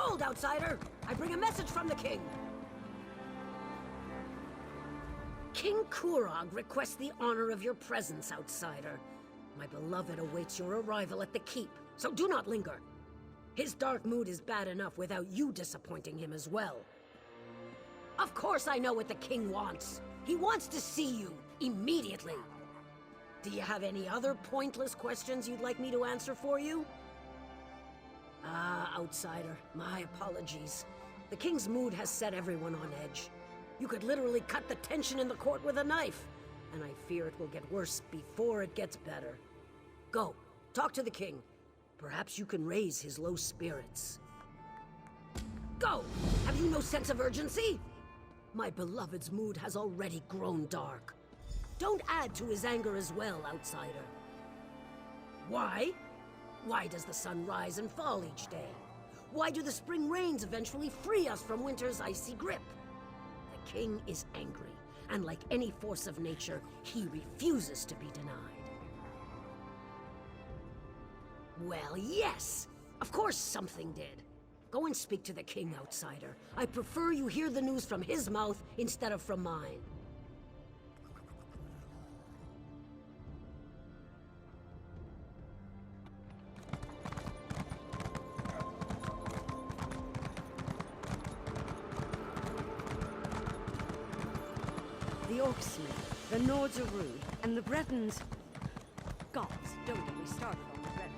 Behold, outsider! I bring a message from the king! King Kurog requests the honor of your presence, outsider. My beloved awaits your arrival at the keep, so do not linger. His dark mood is bad enough without you disappointing him as well. Of course I know what the king wants. He wants to see you, immediately. Do you have any other pointless questions you'd like me to answer for you? Ah, outsider, my apologies. The king's mood has set everyone on edge. You could literally cut the tension in the court with a knife, and I fear it will get worse before it gets better. Go, talk to the king. Perhaps you can raise his low spirits. Go! Have you no sense of urgency? My beloved's mood has already grown dark. Don't add to his anger as well, outsider. Why? Why does the sun rise and fall each day? Why do the spring rains eventually free us from winter's icy grip? The king is angry, and like any force of nature, he refuses to be denied. Well, yes! Of course something did. Go and speak to the king, outsider. I prefer you hear the news from his mouth instead of from mine. The Orcsmen, the Nords are rude, and the Bretons... Gods, don't get me started on the Bretons.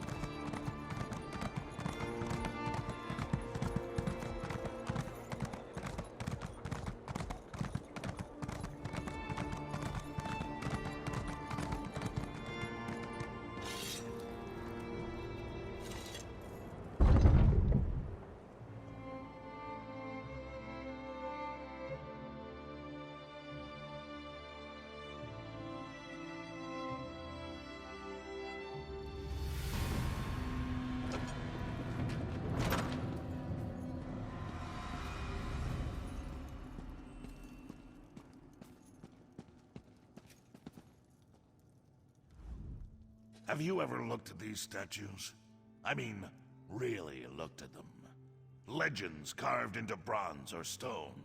Have you ever looked at these statues? I mean, really looked at them. Legends carved into bronze or stone.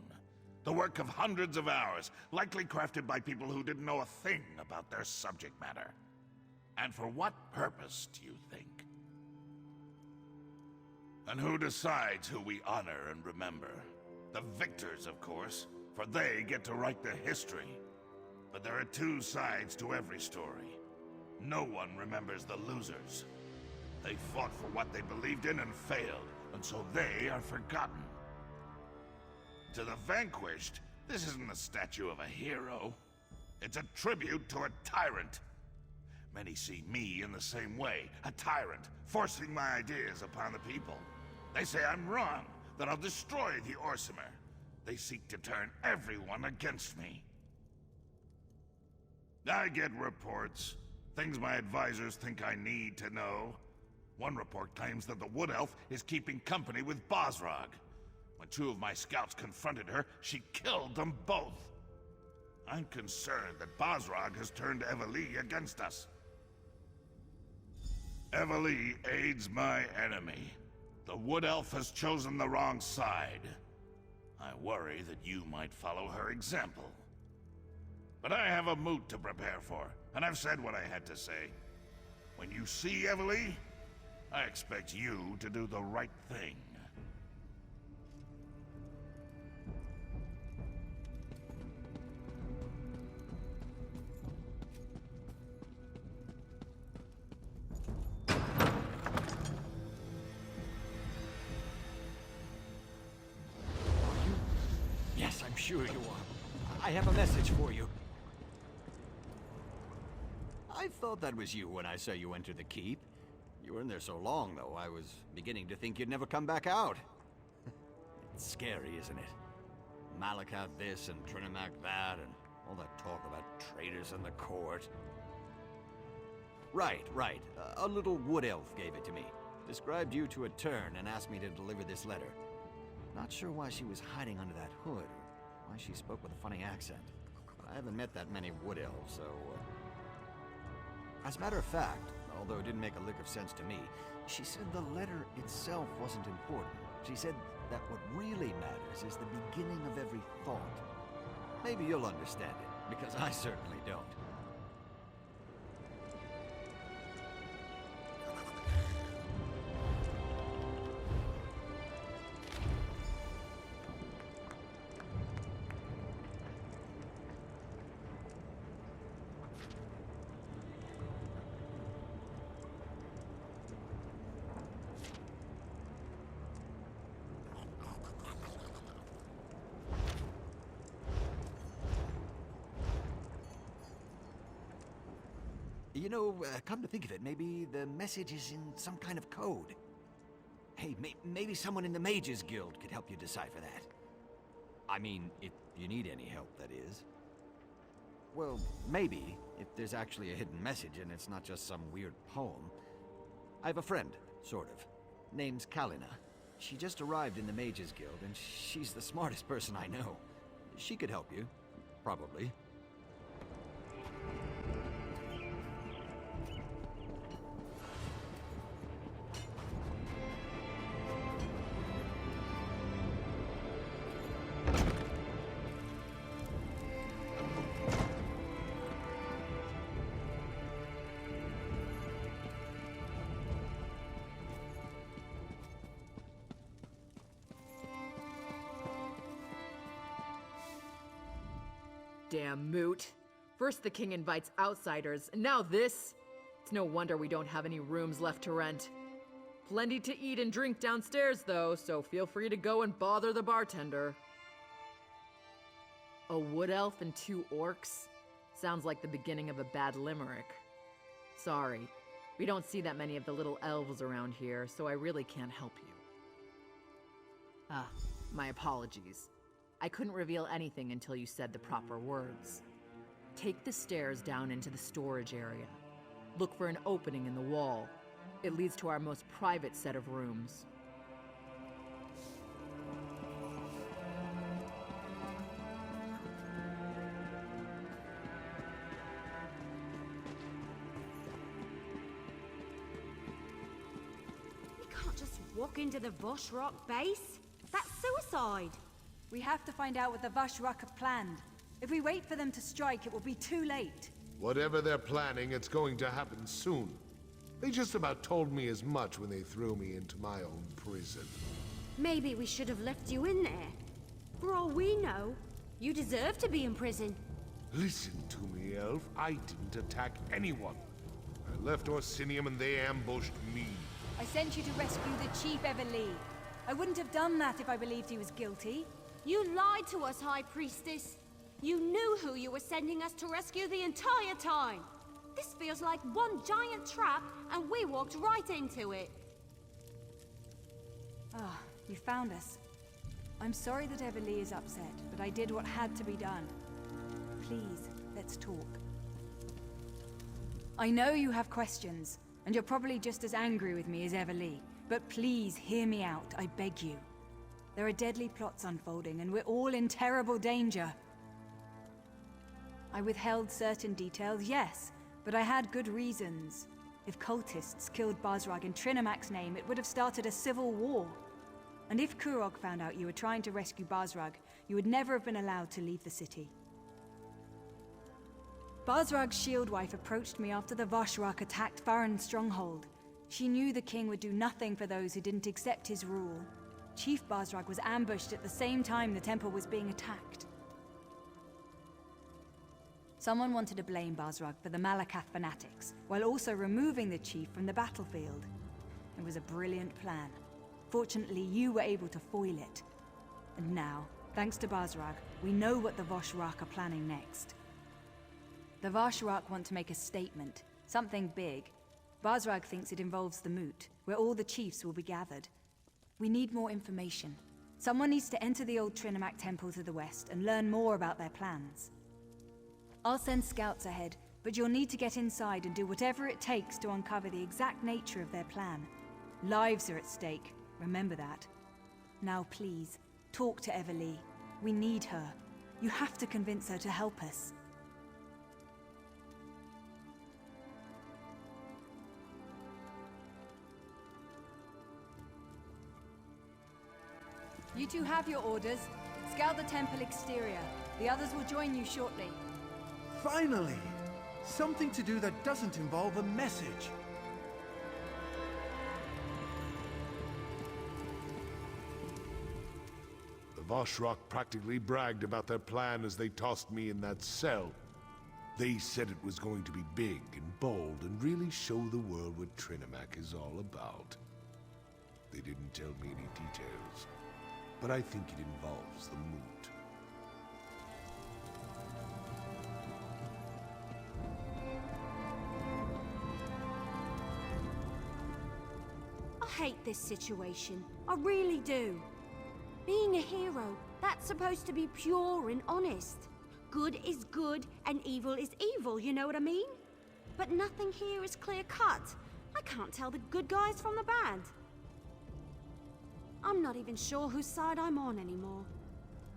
The work of hundreds of hours, likely crafted by people who didn't know a thing about their subject matter. And for what purpose, do you think? And who decides who we honor and remember? The victors, of course, for they get to write the history. But there are two sides to every story. No one remembers the losers. They fought for what they believed in and failed, and so they are forgotten. To the vanquished, this isn't a statue of a hero. It's a tribute to a tyrant. Many see me in the same way, a tyrant, forcing my ideas upon the people. They say I'm wrong, that I'll destroy the Orsimer. They seek to turn everyone against me. I get reports. Things my advisors think I need to know. One report claims that the Wood Elf is keeping company with Bosrog. When two of my scouts confronted her, she killed them both. I'm concerned that Bosrog has turned Eveli against us. Eveli aids my enemy. The Wood Elf has chosen the wrong side. I worry that you might follow her example. But I have a moot to prepare for, and I've said what I had to say. When you see Eveli, I expect you to do the right thing. Yes, I'm sure you are. I have a message for you. I thought that was you when I saw you enter the keep. You were in there so long, though, I was beginning to think you'd never come back out. It's scary, isn't it? Malacath this and Trinimac that, and all that talk about traitors in the court. Right. A little wood elf gave it to me. Described you to a turn and asked me to deliver this letter. Not sure why she was hiding under that hood, or why she spoke with a funny accent. I haven't met that many wood elves, so... As a matter of fact, although it didn't make a lick of sense to me, she said the letter itself wasn't important. She said that what really matters is the beginning of every thought. Maybe you'll understand it, because I certainly don't. You know, come to think of it, maybe the message is in some kind of code. Hey, maybe someone in the Mages Guild could help you decipher that. I mean, if you need any help, that is. Well, maybe, if there's actually a hidden message and it's not just some weird poem. I have a friend, sort of. Name's Kalina. She just arrived in the Mages Guild, and she's the smartest person I know. She could help you, probably. Damn moot. First the king invites outsiders, and now this? It's no wonder we don't have any rooms left to rent. Plenty to eat and drink downstairs, though, so feel free to go and bother the bartender. A wood elf and 2 orcs? Sounds like the beginning of a bad limerick. Sorry, we don't see that many of the little elves around here, so I really can't help you. Ah, my apologies. I couldn't reveal anything until you said the proper words. Take the stairs down into the storage area. Look for an opening in the wall. It leads to our most private set of rooms. We can't just walk into the Voshrock base. That's suicide. We have to find out what the Vashrak have planned. If we wait for them to strike, it will be too late. Whatever they're planning, it's going to happen soon. They just about told me as much when they threw me into my own prison. Maybe we should have left you in there. For all we know, you deserve to be in prison. Listen to me, Elf. I didn't attack anyone. I left Orsinium and they ambushed me. I sent you to rescue the Chief Everlee. I wouldn't have done that if I believed he was guilty. You lied to us, High Priestess. You knew who you were sending us to rescue the entire time. This feels like one giant trap, and we walked right into it. Ah, you found us. I'm sorry that Everlee is upset, but I did what had to be done. Please, let's talk. I know you have questions, and you're probably just as angry with me as Everlee, but please hear me out, I beg you. There are deadly plots unfolding, and we're all in terrible danger. I withheld certain details, yes, but I had good reasons. If cultists killed Basrag in Trinimax's name, it would have started a civil war. And if Kurog found out you were trying to rescue Basrag, you would never have been allowed to leave the city. Basrag's Shieldwife approached me after the Vashrak attacked Farron's stronghold. She knew the king would do nothing for those who didn't accept his rule. Chief Basrag was ambushed at the same time the temple was being attacked. Someone wanted to blame Basrag for the Malakath fanatics, while also removing the chief from the battlefield. It was a brilliant plan. Fortunately, you were able to foil it. And now, thanks to Basrag, we know what the Vashrak are planning next. The Vashrak want to make a statement, something big. Basrag thinks it involves the Moot, where all the chiefs will be gathered. We need more information. Someone needs to enter the old Trinimac temple to the west and learn more about their plans. I'll send scouts ahead, but you'll need to get inside and do whatever it takes to uncover the exact nature of their plan. Lives are at stake, remember that. Now please, talk to Everlee. We need her. You have to convince her to help us. You two have your orders. Scout the temple exterior. The others will join you shortly. Finally! Something to do that doesn't involve a message. The Voshrock practically bragged about their plan as they tossed me in that cell. They said it was going to be big and bold and really show the world what Trinimac is all about. They didn't tell me any details, but I think it involves the moot. I hate this situation. I really do. Being a hero, that's supposed to be pure and honest. Good is good and evil is evil, you know what I mean? But nothing here is clear-cut. I can't tell the good guys from the bad. I'm not even sure whose side I'm on anymore.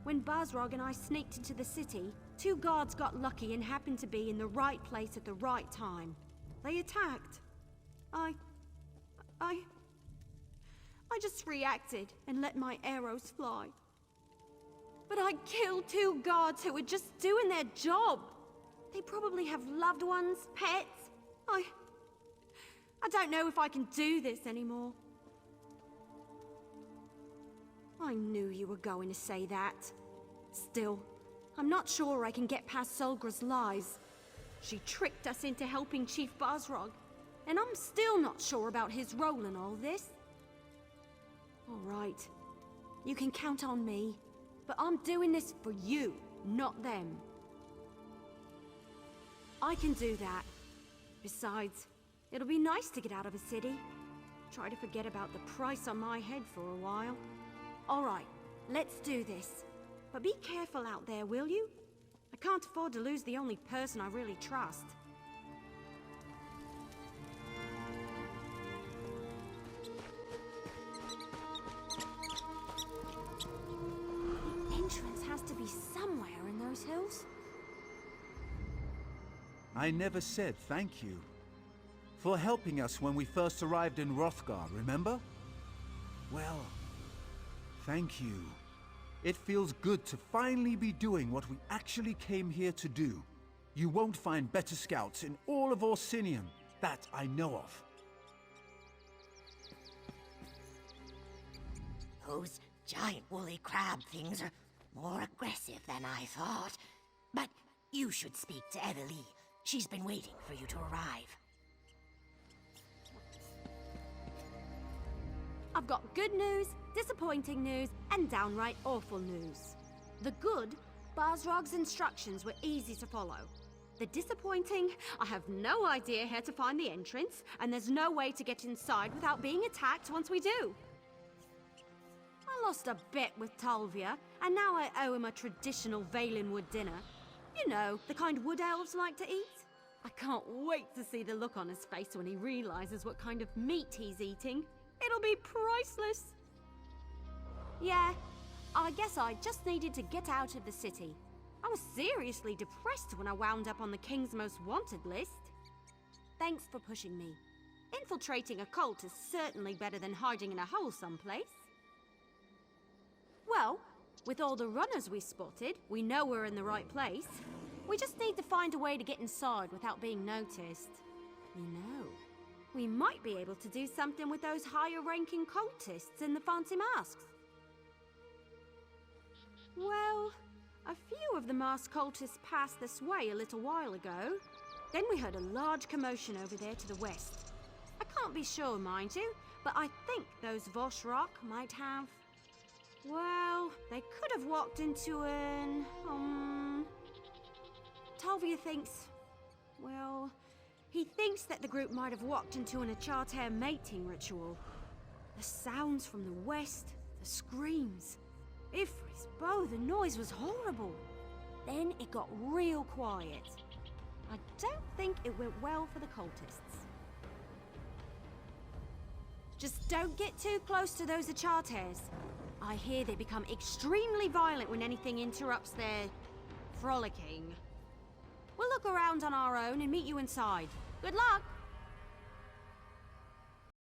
When Bazrog and I sneaked into the city, 2 guards got lucky and happened to be in the right place at the right time. They attacked. I just reacted and let my arrows fly. But I killed 2 guards who were just doing their job. They probably have loved ones, pets. I don't know if I can do this anymore. I knew you were going to say that. Still, I'm not sure I can get past Solgra's lies. She tricked us into helping Chief Bazrog, and I'm still not sure about his role in all this. All right, you can count on me, but I'm doing this for you, not them. I can do that. Besides, it'll be nice to get out of the city. Try to forget about the price on my head for a while. All right, let's do this. But be careful out there, will you? I can't afford to lose the only person I really trust. The entrance has to be somewhere in those hills. I never said thank you for helping us when we first arrived in Hrothgar, remember? Well, thank you. It feels good to finally be doing what we actually came here to do. You won't find better scouts in all of Orsinium, that I know of. Those giant woolly crab things are more aggressive than I thought. But you should speak to Evelie. She's been waiting for you to arrive. I've got good news, disappointing news, and downright awful news. The good, Bazrog's instructions were easy to follow. The disappointing, I have no idea how to find the entrance, and there's no way to get inside without being attacked once we do. I lost a bet with Talvia, and now I owe him a traditional Valenwood dinner. You know, the kind wood elves like to eat. I can't wait to see the look on his face when he realizes what kind of meat he's eating. It'll be priceless. Yeah, I guess I just needed to get out of the city. I was seriously depressed when I wound up on the King's Most Wanted list. Thanks for pushing me. Infiltrating a cult is certainly better than hiding in a hole someplace. Well, with all the runners we spotted, we know we're in the right place. We just need to find a way to get inside without being noticed. You know, we might be able to do something with those higher-ranking cultists in the fancy masks. Well, a few of the masked cultists passed this way a little while ago. Then we heard a large commotion over there to the west. I can't be sure, mind you, but I think those Voshrock might have... Well, they could have walked into an... Talvia thinks... Well, he thinks that the group might have walked into an Acharter mating ritual. The sounds from the west, the screams. Ifris, Bo, the noise was horrible. Then it got real quiet. I don't think it went well for the cultists. Just don't get too close to those Acharters. I hear they become extremely violent when anything interrupts their frolicking. We'll look around on our own and meet you inside. Good luck!